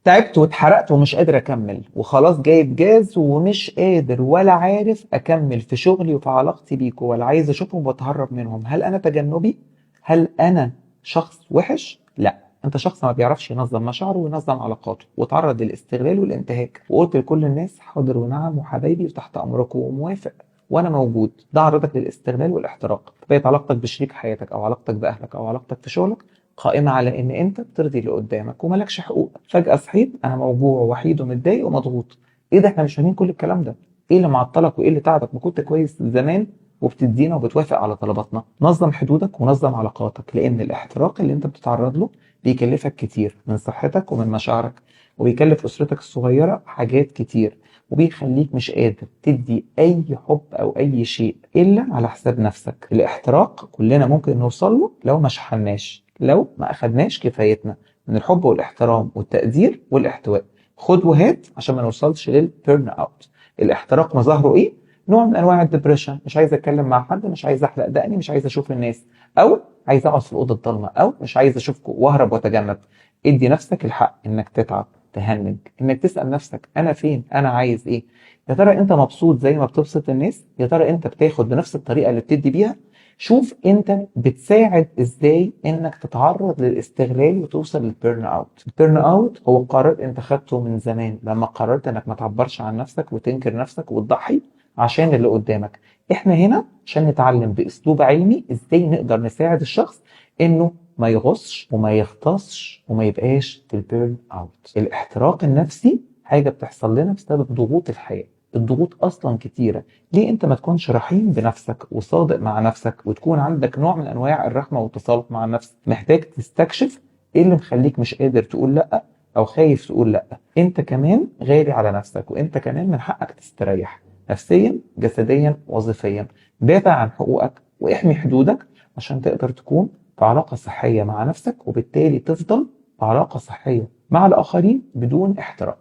تعبت واتحرقت ومش قادر اكمل وخلاص جايب جاز ومش قادر ولا عارف اكمل في شغلي وفي علاقتي بيكوا ولا عايز اشوفهم واتهرب منهم، هل انا تجنبي؟ هل انا شخص وحش؟ لا، انت شخص ما بيعرفش ينظم مشاعره وينظم علاقاته وتعرض للاستغلال والانتهاك، وقلت لكل الناس حاضر ونعم وحبايبي وتحت امركم وموافق وانا موجود. ده عرضك للاستغلال والاحتراق. بقت علاقتك بشريك حياتك او علاقتك باهلك او علاقتك في شغلك قائمة على إن أنت بترضي اللي قدامك وملكش حقوق. فجأة صحيت أنا موجوع ووحيد ومتضايق ومضغوط. إيه ده؟ إحنا مش فاهمين كل الكلام ده. إيه اللي معطلك وإيه اللي تعبك؟ ما كنت كويس زمان وبتدينا وبتوافق على طلباتنا. نظم حدودك ونظم علاقاتك، لأن الاحتراق اللي أنت بتتعرض له بيكلفك كتير من صحتك ومن مشاعرك، وبيكلف أسرتك الصغيرة حاجات كتير، وبيخليك مش قادر تدي أي حب أو أي شيء إلا على حساب نفسك. الاحتراق كلنا ممكن نوصل له لو ما شحناش، لو ما أخدناش كفايتنا من الحب والاحترام والتقدير والاحتواء. خد وهات عشان ما نوصلش للبيرن اوت. الاحتراق مظاهره ايه؟ نوع من انواع الدبريشن، مش عايز اتكلم مع حد، مش عايز احلق دقني، مش عايز اشوف الناس، او عايز اقعد في الاوضه الضلمه، او مش عايز اشوفكم واهرب واتجنب. ادي نفسك الحق انك تتعب، تهنج، انك تسال نفسك انا فين، انا عايز ايه. يا ترى انت مبسوط زي ما بتبسط الناس؟ يا ترى انت بتاخد بنفس الطريقه اللي بتدي بيها؟ شوف انت بتساعد ازاي انك تتعرض للاستغلال وتوصل للبيرن اوت. البيرن اوت هو قرار انت خدته من زمان لما قررت انك ما تعبرش عن نفسك وتنكر نفسك وتضحي عشان اللي قدامك. احنا هنا عشان نتعلم باسلوب علمي ازاي نقدر نساعد الشخص انه ما يغصش وما يغتصش وما يبقاش في البيرن اوت. الاحتراق النفسي حاجة بتحصل لنا بسبب ضغوط الحياة. الضغوط اصلا كتيرة. ليه انت ما تكونش رحيم بنفسك وصادق مع نفسك وتكون عندك نوع من انواع الرحمة والتصالح مع النفس؟ محتاج تستكشف ايه اللي مخليك مش قادر تقول لا او خايف تقول لا. انت كمان غالي على نفسك، وانت كمان من حقك تستريح نفسيا جسديا وظيفيا. دافع عن حقوقك واحمي حدودك عشان تقدر تكون في علاقة صحية مع نفسك، وبالتالي تفضل في علاقة صحية مع الآخرين بدون احتراق.